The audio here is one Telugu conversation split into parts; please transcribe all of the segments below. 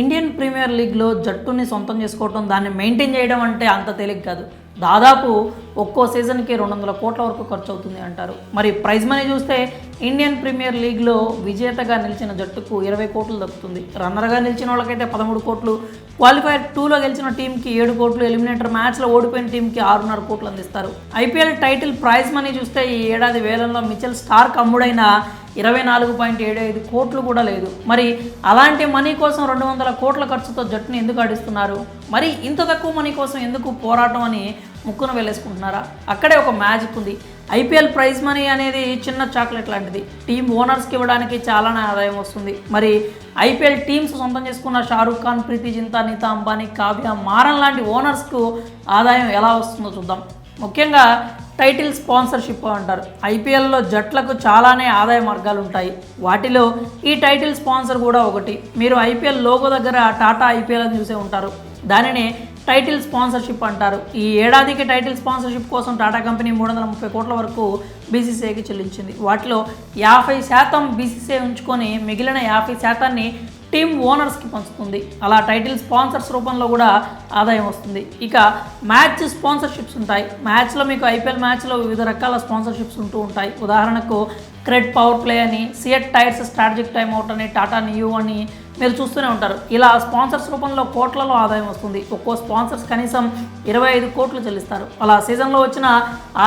ఇండియన్ ప్రీమియర్ లీగ్లో జట్టుని సొంతం చేసుకోవడం, దాన్ని మెయింటైన్ చేయడం అంటే అంత తేలిక కాదు. దాదాపు ఒక్కో సీజన్కి 200 కోట్ల వరకు ఖర్చు అవుతుంది అంటారు. మరి ప్రైజ్ మనీ చూస్తే ఇండియన్ ప్రీమియర్ లీగ్లో విజేతగా నిలిచిన జట్టుకు 20 కోట్లు దక్కుతుంది. రన్నర్గా నిలిచిన వాళ్ళకైతే 13 కోట్లు, క్వాలిఫైర్ 2లో గెలిచిన టీంకి 7 కోట్లు, ఎలిమినేటర్ మ్యాచ్లో ఓడిపోయిన టీంకి 6.5 కోట్లు అందిస్తారు. ఐపీఎల్ టైటిల్ ప్రైజ్ మనీ చూస్తే ఈ ఏడాది వేలంలో మిచెల్ స్టార్క్ అమ్ముడైన 24.75 కోట్లు కూడా లేదు. మరి అలాంటి మనీ కోసం 200 కోట్ల ఖర్చుతో జట్టుని ఎందుకు ఆడిస్తున్నారు? మరి ఇంత తక్కువ మనీ కోసం ఎందుకు పోరాటం అని ముక్కును వెళ్ళేసుకుంటున్నారా? అక్కడే ఒక మ్యాజిక్ ఉంది. ఐపీఎల్ ప్రైజ్ మనీ అనేది చిన్న చాక్లెట్ లాంటిది. టీమ్ ఓనర్స్కి ఇవ్వడానికి చాలానే ఆదాయం వస్తుంది. మరి ఐపీఎల్ టీమ్స్ సొంతం చేసుకున్న షారూఖ్ ఖాన్, ప్రీతి జింతా, నీతా అంబానీ, కావ్య మారన్ లాంటి ఓనర్స్కు ఆదాయం ఎలా వస్తుందో చూద్దాం. ముఖ్యంగా టైటిల్ స్పాన్సర్షిప్ అంటారు. ఐపీఎల్లో జట్లకు చాలానే ఆదాయ మార్గాలు ఉంటాయి. వాటిలో ఈ టైటిల్ స్పాన్సర్ కూడా ఒకటి. మీరు ఐపీఎల్ లోగో దగ్గర టాటా ఐపీఎల్ అని చూసే ఉంటారు. దానిని టైటిల్ స్పాన్సర్షిప్ అంటారు. ఈ ఏడాదికి టైటిల్ స్పాన్సర్షిప్ కోసం టాటా కంపెనీ 330 కోట్ల వరకు బీసీసీఐకి చెల్లించింది. వాటిలో 50% బీసీసీఐ ఉంచుకొని మిగిలిన 50%ని టీమ్ ఓనర్స్కి పంచుతుంది. అలా టైటిల్ స్పాన్సర్స్ రూపంలో కూడా ఆదాయం వస్తుంది. ఇక మ్యాచ్ స్పాన్సర్షిప్స్ ఉంటాయి. మ్యాచ్లో మీకు ఐపీఎల్ మ్యాచ్లో వివిధ రకాల స్పాన్సర్షిప్స్ ఉంటూ ఉంటాయి. ఉదాహరణకు క్రెడ్ పవర్ ప్లే అని, CEAT tyres strategic time out అని, టాటా నియూ అని మీరు చూస్తూనే ఉంటారు. ఇలా స్పాన్సర్స్ రూపంలో కోట్లలో ఆదాయం వస్తుంది. ఒక్కో స్పాన్సర్స్ కనీసం 25 కోట్లు చెల్లిస్తారు. అలా సీజన్లో వచ్చిన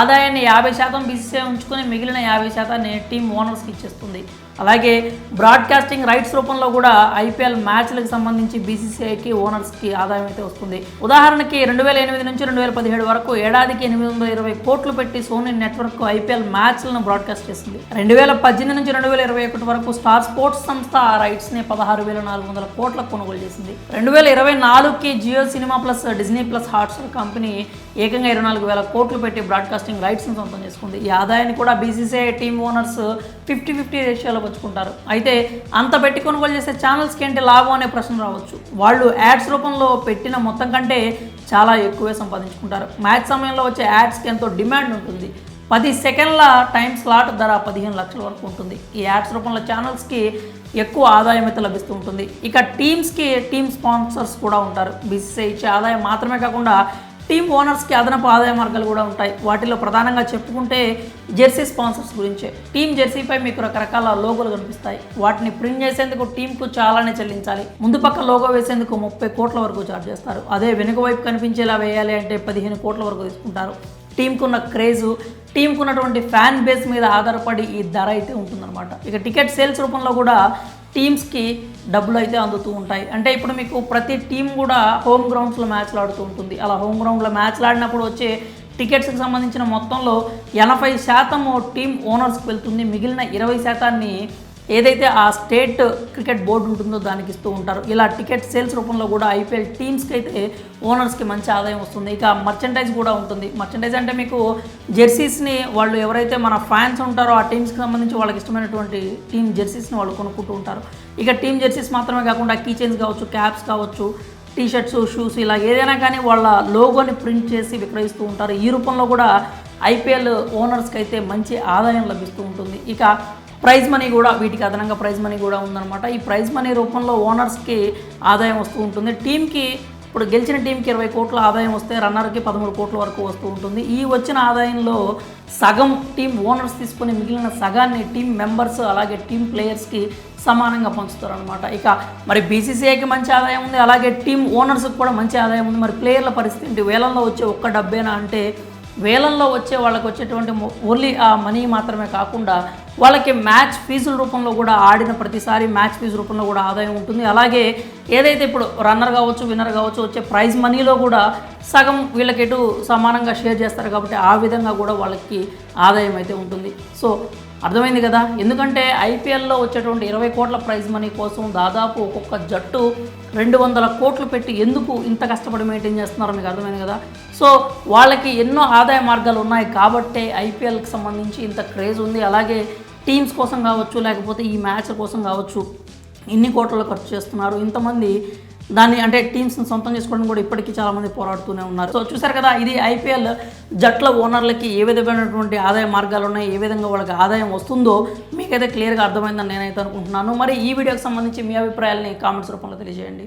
ఆదాయాన్ని 50% బీసీసీఐ ఉంచుకొని మిగిలిన 50%ని టీమ్ ఓనర్స్కి ఇచ్చేస్తుంది. అలాగే బ్రాడ్కాస్టింగ్ రైట్స్ రూపంలో కూడా ఐపీఎల్ మ్యాచ్లకు సంబంధించి బీసీసీఐకి ఓనర్స్కి ఆదాయం అయితే వస్తుంది. ఉదాహరణకి 2008 నుంచి 2017 వరకు ఏడాదికి 820 కోట్లు పెట్టి సోనీ నెట్వర్క్ ఐపీఎల్ మ్యాచ్లను బ్రాడ్కాస్ట్ చేసింది. 2018 నుంచి 2021 వరకు స్టార్ స్పోర్ట్స్ సంస్థ ఆ రైట్స్ని 16,400 కోట్లకు కొనుగోలు చేసింది. 2024కి Jio cinema plus, Disney plus, Hotstar company ఏకంగా 24,000 కోట్లు పెట్టి బ్రాడ్కాస్టింగ్ రైట్స్ని సొంతం చేసుకుంది. ఈ ఆదాయాన్ని కూడా బీసీసీఐ టీమ్ ఓనర్స్ 50-50 రేషియోలో పంచుకుంటారు. అయితే అంత పెట్టి కొనుగోలు చేసే ఛానల్స్కి ఏంటి లాభం అనే ప్రశ్న రావచ్చు. వాళ్ళు యాడ్స్ రూపంలో పెట్టిన మొత్తం కంటే చాలా ఎక్కువే సంపాదించుకుంటారు. మ్యాచ్ సమయంలో వచ్చే యాడ్స్కి ఎంతో డిమాండ్ ఉంటుంది. 10 సెకండ్ల టైం స్లాట్ ధర 15 లక్షల వరకు ఉంటుంది. ఈ యాడ్స్ రూపంలో ఛానల్స్కి ఎక్కువ ఆదాయం అయితే లభిస్తూ ఉంటుంది. ఇక టీమ్స్కి టీమ్ స్పాన్సర్స్ కూడా ఉంటారు. బీసీసీఐ ఇచ్చే ఆదాయం మాత్రమే కాకుండా టీమ్ ఓనర్స్కి అదనపు ఆదాయ మార్గాలు కూడా ఉంటాయి. వాటిలో ప్రధానంగా చెప్పుకుంటే జెర్సీ స్పాన్సర్స్ గురించే. టీమ్ జెర్సీపై మీకు రకరకాల లోగోలు కనిపిస్తాయి. వాటిని ప్రింట్ చేసేందుకు టీంకు చాలానే చెల్లించాలి. ముందు పక్క లోగో వేసేందుకు 30 కోట్ల వరకు ఛార్జ్ చేస్తారు. అదే వెనుక వైపు కనిపించేలా వేయాలి అంటే 15 కోట్ల వరకు తీసుకుంటారు. టీంకున్న క్రేజు, టీంకున్నటువంటి ఫ్యాన్ బేస్ మీద ఆధారపడి ఈ ధర అయితే ఉంటుందన్నమాట. ఇక టికెట్ సేల్స్ రూపంలో కూడా టీమ్స్కి డబ్బులు అయితే అందుతూ ఉంటాయి. అంటే ఇప్పుడు మీకు ప్రతి టీం కూడా హోమ్ గ్రౌండ్స్లో మ్యాచ్లు ఆడుతూ ఉంటుంది. అలా హోమ్ గ్రౌండ్లో మ్యాచ్లు ఆడినప్పుడు వచ్చే టికెట్స్కి సంబంధించిన మొత్తంలో 80% టీమ్ ఓనర్స్కి వెళ్తుంది. మిగిలిన 20%ని ఏదైతే ఆ స్టేట్ క్రికెట్ బోర్డు ఉంటుందో దానికి ఇస్తూ ఉంటారు. ఇలా టికెట్ సేల్స్ రూపంలో కూడా ఐపీఎల్ టీమ్స్కి అయితే ఓనర్స్కి మంచి ఆదాయం వస్తుంది. ఇక మర్చెండైజ్ కూడా ఉంటుంది. మర్చెండైజ్ అంటే మీకు జెర్సీస్ని వాళ్ళు ఎవరైతే మన ఫ్యాన్స్ ఉంటారో ఆ టీమ్స్కి సంబంధించి వాళ్ళకి ఇష్టమైనటువంటి టీమ్ జెర్సీస్ని వాళ్ళు కొనుక్కుంటూ ఉంటారు. ఇక టీమ్ జెర్సీస్ మాత్రమే కాకుండా కీ చైన్స్ కావచ్చు, క్యాప్స్ కావచ్చు, టీషర్ట్స్, షూస్ ఇలా ఏదైనా కానీ వాళ్ళ లోగోని ప్రింట్ చేసి విక్రయిస్తూ ఉంటారు. ఈ రూపంలో కూడా ఐపీఎల్ ఓనర్స్కి అయితే మంచి ఆదాయం లభిస్తూ ఉంటుంది. ఇక ప్రైజ్ మనీ కూడా, వీటికి అదనంగా ప్రైజ్ మనీ కూడా ఉందన్నమాట. ఈ ప్రైజ్ మనీ రూపంలో ఓనర్స్కి ఆదాయం వస్తూ ఉంటుంది. టీంకి ఇప్పుడు గెలిచిన టీంకి 20 కోట్ల ఆదాయం వస్తే రన్నర్కి 13 కోట్ల వరకు వస్తూ ఉంటుంది. ఈ వచ్చిన ఆదాయంలో సగం టీం ఓనర్స్ తీసుకొని మిగిలిన సగాన్ని టీం మెంబర్స్ అలాగే టీం ప్లేయర్స్కి సమానంగా పంచుతారు అనమాట. ఇక మరి బీసీసీఐకి మంచి ఆదాయం ఉంది, అలాగే టీం ఓనర్స్కి కూడా మంచి ఆదాయం ఉంది. మరి ప్లేయర్ల పరిస్థితి ఏంటి? వేలంలో వచ్చే ఒక్క డబ్బేనా అంటే వేలంలో వచ్చే వాళ్ళకి వచ్చేటువంటి ఓన్లీ ఆ మనీ మాత్రమే కాకుండా వాళ్ళకి మ్యాచ్ ఫీజుల రూపంలో కూడా ఆడిన ప్రతిసారి మ్యాచ్ ఫీజు రూపంలో కూడా ఆదాయం ఉంటుంది. అలాగే ఏదైతే ఇప్పుడు రన్నర్ కావచ్చు, విన్నర్ కావచ్చు వచ్చే ప్రైజ్ మనీలో కూడా సగం వీళ్ళకి ఎటు సమానంగా షేర్ చేస్తారు. కాబట్టి ఆ విధంగా కూడా వాళ్ళకి ఆదాయం అయితే ఉంటుంది. సో అర్థమైంది కదా. ఎందుకంటే ఐపీఎల్లో వచ్చేటువంటి 20 కోట్ల ప్రైజ్ మనీ కోసం దాదాపు ఒక్కొక్క జట్టు 200 కోట్లు పెట్టి ఎందుకు ఇంత కష్టపడి మెయింటైన్ చేస్తున్నారో మీకు అర్థమైంది కదా. సో వాళ్ళకి ఎన్నో ఆదాయ మార్గాలు ఉన్నాయి కాబట్టే ఐపీఎల్కి సంబంధించి ఇంత క్రేజ్ ఉంది. అలాగే టీమ్స్ కోసం కావచ్చు, లేకపోతే ఈ మ్యాచ్ల కోసం కావచ్చు ఇన్ని కోట్లలో ఖర్చు చేస్తున్నారు. ఇంతమంది దాన్ని అంటే టీమ్స్ని సొంతం చేసుకోవడం కూడా ఇప్పటికీ చాలామంది పోరాడుతూనే ఉన్నారు. సో చూసారు కదా, ఇది ఐపీఎల్ జట్ల ఓనర్లకి ఏ విధమైనటువంటి ఆదాయ మార్గాలు ఉన్నాయి, ఏ విధంగా వాళ్ళకి ఆదాయం వస్తుందో మీకైతే క్లియర్గా అర్థమైందని నేనైతే అనుకుంటున్నాను. మరి ఈ వీడియోకి సంబంధించి మీ అభిప్రాయాలని కామెంట్స్ రూపంలో తెలియజేయండి.